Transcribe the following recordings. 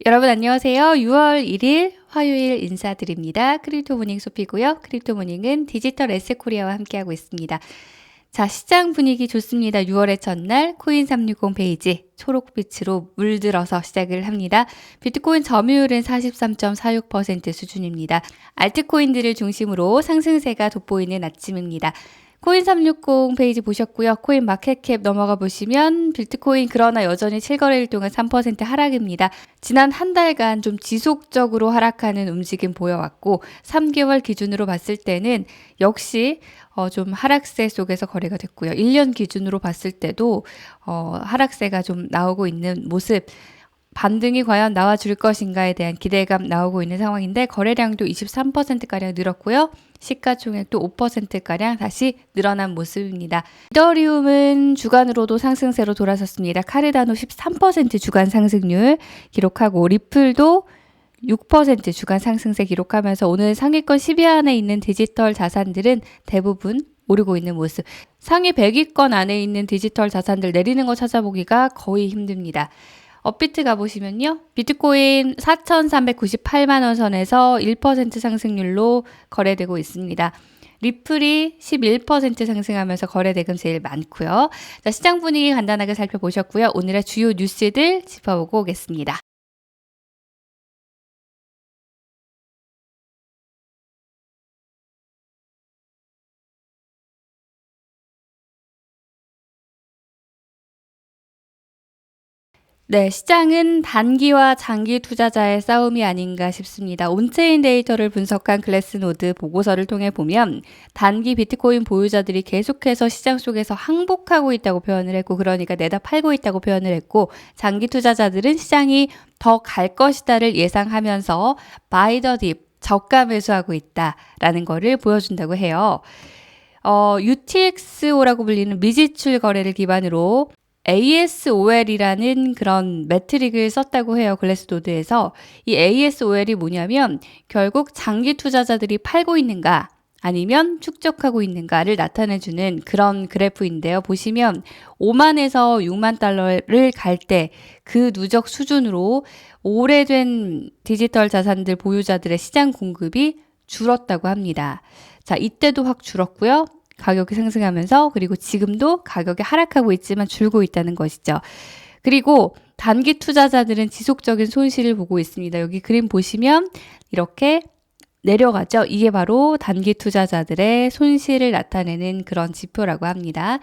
여러분 안녕하세요. 6월 1일 화요일 인사드립니다. 크립토모닝 소피고요. 크립토모닝은 디지털 에셋코리아와 함께하고 있습니다. 자, 시장 분위기 좋습니다. 6월의 첫날 코인 360 페이지 초록빛으로 물들어서 시작을 합니다. 비트코인 점유율은 43.46% 수준입니다. 알트코인들을 중심으로 상승세가 돋보이는 아침입니다. 코인 360 페이지 보셨고요. 코인 마켓캡 넘어가 보시면 비트코인 그러나 여전히 7거래일 동안 3% 하락입니다. 지난 한 달간 좀 지속적으로 하락하는 움직임 보여왔고 3개월 기준으로 봤을 때는 역시 좀 하락세 속에서 거래가 됐고요. 1년 기준으로 봤을 때도 하락세가 좀 나오고 있는 모습, 반등이 과연 나와줄 것인가에 대한 기대감 나오고 있는 상황인데 거래량도 23%가량 늘었고요. 시가총액도 5%가량 다시 늘어난 모습입니다. 이더리움은 주간으로도 상승세로 돌아섰습니다. 카르다노 13% 주간 상승률 기록하고 리플도 6% 주간 상승세 기록하면서 오늘 상위권 10위 안에 있는 디지털 자산들은 대부분 오르고 있는 모습. 상위 100위권 안에 있는 디지털 자산들 내리는 거 찾아보기가 거의 힘듭니다. 업비트 가보시면요. 비트코인 4,398만 원 선에서 1% 상승률로 거래되고 있습니다. 리플이 11% 상승하면서 거래대금 제일 많고요. 자, 시장 분위기 간단하게 살펴보셨고요. 오늘의 주요 뉴스들 짚어보고 오겠습니다. 네, 시장은 단기와 장기 투자자의 싸움이 아닌가 싶습니다. 온체인 데이터를 분석한 글래스노드 보고서를 통해 보면 단기 비트코인 보유자들이 계속해서 시장 속에서 항복하고 있다고 표현을 했고, 그러니까 내다 팔고 있다고 표현을 했고, 장기 투자자들은 시장이 더 갈 것이다를 예상하면서 바이 더 딥, 저가 매수하고 있다라는 거를 보여준다고 해요. UTXO라고 불리는 미지출 거래를 기반으로 ASOL이라는 그런 매트릭을 썼다고 해요. 글래스노드에서. 이 ASOL이 뭐냐면 결국 장기 투자자들이 팔고 있는가 아니면 축적하고 있는가를 나타내주는 그런 그래프인데요. 보시면 5만에서 6만 달러를 갈 때 그 누적 수준으로 오래된 디지털 자산들 보유자들의 시장 공급이 줄었다고 합니다. 자, 이때도 확 줄었고요. 가격이 상승하면서, 그리고 지금도 가격이 하락하고 있지만 줄고 있다는 것이죠. 그리고 단기 투자자들은 지속적인 손실을 보고 있습니다. 여기 그림 보시면 이렇게 내려가죠. 이게 바로 단기 투자자들의 손실을 나타내는 그런 지표라고 합니다.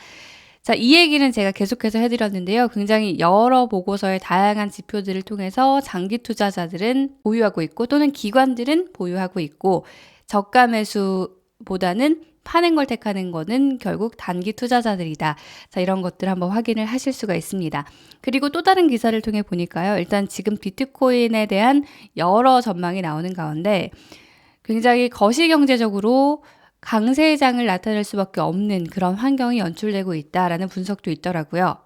자, 이 얘기는 제가 계속해서 해드렸는데요. 굉장히 여러 보고서의 다양한 지표들을 통해서 장기 투자자들은 보유하고 있고 또는 기관들은 보유하고 있고, 저가 매수보다는 파는 걸 택하는 거는 결국 단기 투자자들이다. 자, 이런 것들 한번 확인을 하실 수가 있습니다. 그리고 또 다른 기사를 통해 보니까요. 일단 지금 비트코인에 대한 여러 전망이 나오는 가운데 굉장히 거시경제적으로 강세장을 나타낼 수밖에 없는 그런 환경이 연출되고 있다라는 분석도 있더라고요.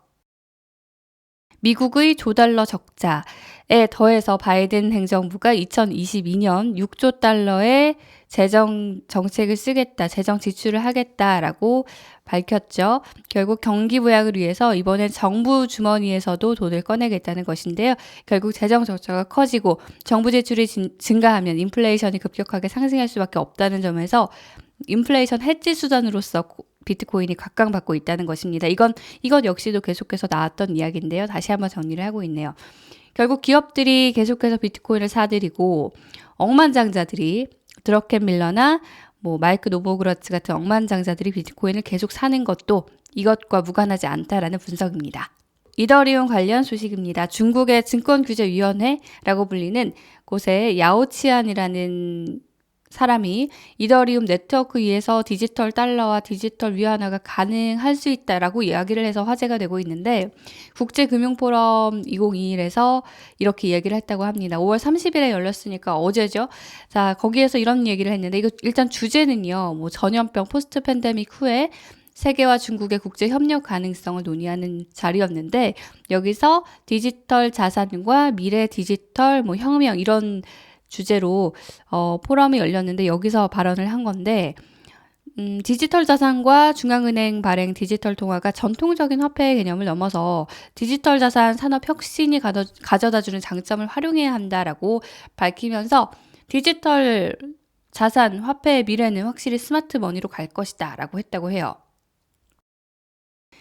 미국의 조달러 적자에 더해서 바이든 행정부가 2022년 6조 달러의 재정 정책을 쓰겠다, 재정 지출을 하겠다라고 밝혔죠. 결국 경기 부양을 위해서 이번엔 정부 주머니에서도 돈을 꺼내겠다는 것인데요. 결국 재정 적자가 커지고 정부 지출이 증가하면 인플레이션이 급격하게 상승할 수밖에 없다는 점에서 인플레이션 해지 수단으로서 비트코인이 각광받고 있다는 것입니다. 이것 역시도 계속해서 나왔던 이야기인데요. 다시 한번 정리를 하고 있네요. 결국 기업들이 계속해서 비트코인을 사들이고 억만장자들이 드러켄 밀러나 마이크 노보그라츠 같은 억만장자들이 비트코인을 계속 사는 것도 이것과 무관하지 않다라는 분석입니다. 이더리움 관련 소식입니다. 중국의 증권규제위원회라고 불리는 곳에 야오치안이라는 사람이 이더리움 네트워크 위에서 디지털 달러와 디지털 위안화가 가능할 수 있다라고 이야기를 해서 화제가 되고 있는데, 국제금융포럼 2021에서 이렇게 이야기를 했다고 합니다. 5월 30일에 열렸으니까 어제죠. 자, 거기에서 이런 얘기를 했는데, 이거 일단 주제는요, 전염병 포스트 팬데믹 후에 세계와 중국의 국제 협력 가능성을 논의하는 자리였는데, 여기서 디지털 자산과 미래 디지털 혁명 이런 주제로 포럼이 열렸는데 여기서 발언을 한 건데, 디지털 자산과 중앙은행 발행 디지털 통화가 전통적인 화폐의 개념을 넘어서 디지털 자산 산업 혁신이 가져다주는 장점을 활용해야 한다라고 밝히면서 디지털 자산 화폐의 미래는 확실히 스마트 머니로 갈 것이다 라고 했다고 해요.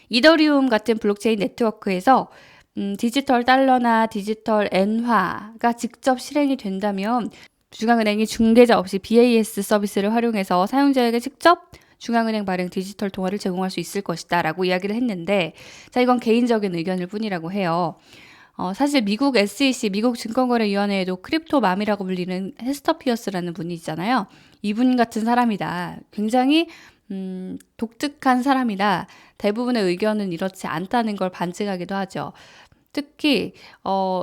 이더리움 같은 블록체인 네트워크에서 디지털 달러나 디지털 엔화가 직접 실행이 된다면 중앙은행이 중개자 없이 BAS 서비스를 활용해서 사용자에게 직접 중앙은행 발행 디지털 통화를 제공할 수 있을 것이다 라고 이야기를 했는데, 자, 이건 개인적인 의견일 뿐이라고 해요. 사실 미국 SEC, 미국 증권거래위원회에도 크립토맘이라고 불리는 헤스터 피어스라는 분이 있잖아요. 이분 같은 사람이다. 굉장히 독특한 사람이다. 대부분의 의견은 이렇지 않다는 걸 반증하기도 하죠. 특히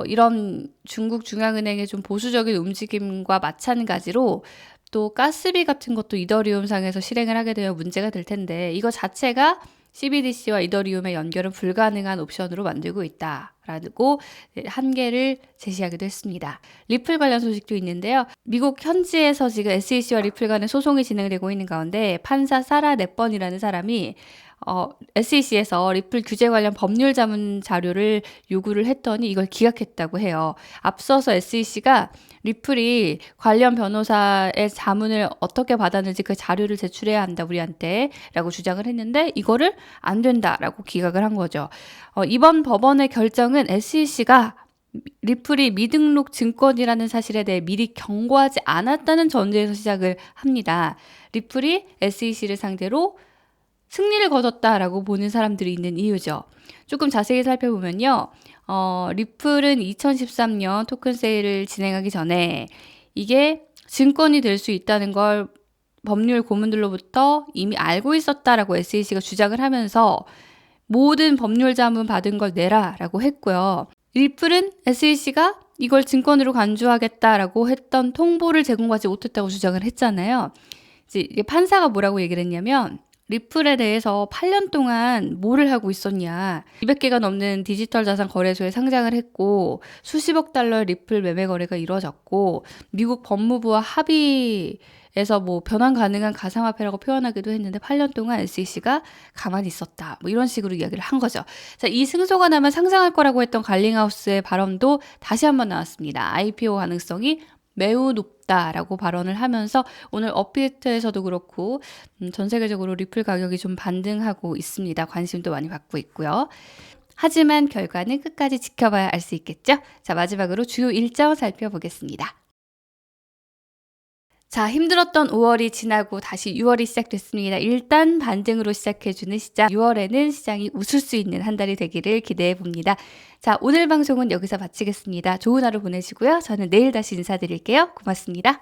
이런 중국 중앙은행의 좀 보수적인 움직임과 마찬가지로 또 가스비 같은 것도 이더리움 상에서 실행을 하게 되면 문제가 될 텐데, 이거 자체가 CBDC와 이더리움의 연결은 불가능한 옵션으로 만들고 있다라고 한계를 제시하기도 했습니다. 리플 관련 소식도 있는데요. 미국 현지에서 지금 SEC와 리플 간의 소송이 진행되고 있는 가운데 판사 사라 넷번이라는 사람이 SEC에서 리플 규제 관련 법률 자문 자료를 요구를 했더니 이걸 기각했다고 해요. 앞서서 SEC가 리플이 관련 변호사의 자문을 어떻게 받았는지 그 자료를 제출해야 한다 우리한테 라고 주장을 했는데, 이거를 안 된다라고 기각을 한 거죠. 이번 법원의 결정은 SEC가 리플이 미등록 증권이라는 사실에 대해 미리 경고하지 않았다는 전제에서 시작을 합니다. 리플이 SEC를 상대로 승리를 거뒀다라고 보는 사람들이 있는 이유죠. 조금 자세히 살펴보면요. 리플은 2013년 토큰 세일을 진행하기 전에 이게 증권이 될 수 있다는 걸 법률 고문들로부터 이미 알고 있었다라고 SEC가 주장을 하면서 모든 법률 자문 받은 걸 내라라고 했고요. 리플은 SEC가 이걸 증권으로 간주하겠다라고 했던 통보를 제공하지 못했다고 주장을 했잖아요. 이제 판사가 뭐라고 얘기를 했냐면, 리플에 대해서 8년 동안 뭐를 하고 있었냐. 200개가 넘는 디지털 자산 거래소에 상장을 했고 수십억 달러의 리플 매매 거래가 이루어졌고 미국 법무부와 합의해서 뭐 변환 가능한 가상화폐라고 표현하기도 했는데 8년 동안 SEC가 가만히 있었다. 뭐 이런 식으로 이야기를 한 거죠. 자, 이 승소가 나면 상장할 거라고 했던 갈링하우스의 발언도 다시 한번 나왔습니다. IPO 가능성이 매우 높다라고 발언을 하면서 오늘 업비트에서도 그렇고 전 세계적으로 리플 가격이 좀 반등하고 있습니다. 관심도 많이 받고 있고요. 하지만 결과는 끝까지 지켜봐야 알 수 있겠죠? 자, 마지막으로 주요 일정 살펴보겠습니다. 자, 힘들었던 5월이 지나고 다시 6월이 시작됐습니다. 일단 반등으로 시작해주는 시장, 6월에는 시장이 웃을 수 있는 한 달이 되기를 기대해 봅니다. 자, 오늘 방송은 여기서 마치겠습니다. 좋은 하루 보내시고요. 저는 내일 다시 인사드릴게요. 고맙습니다.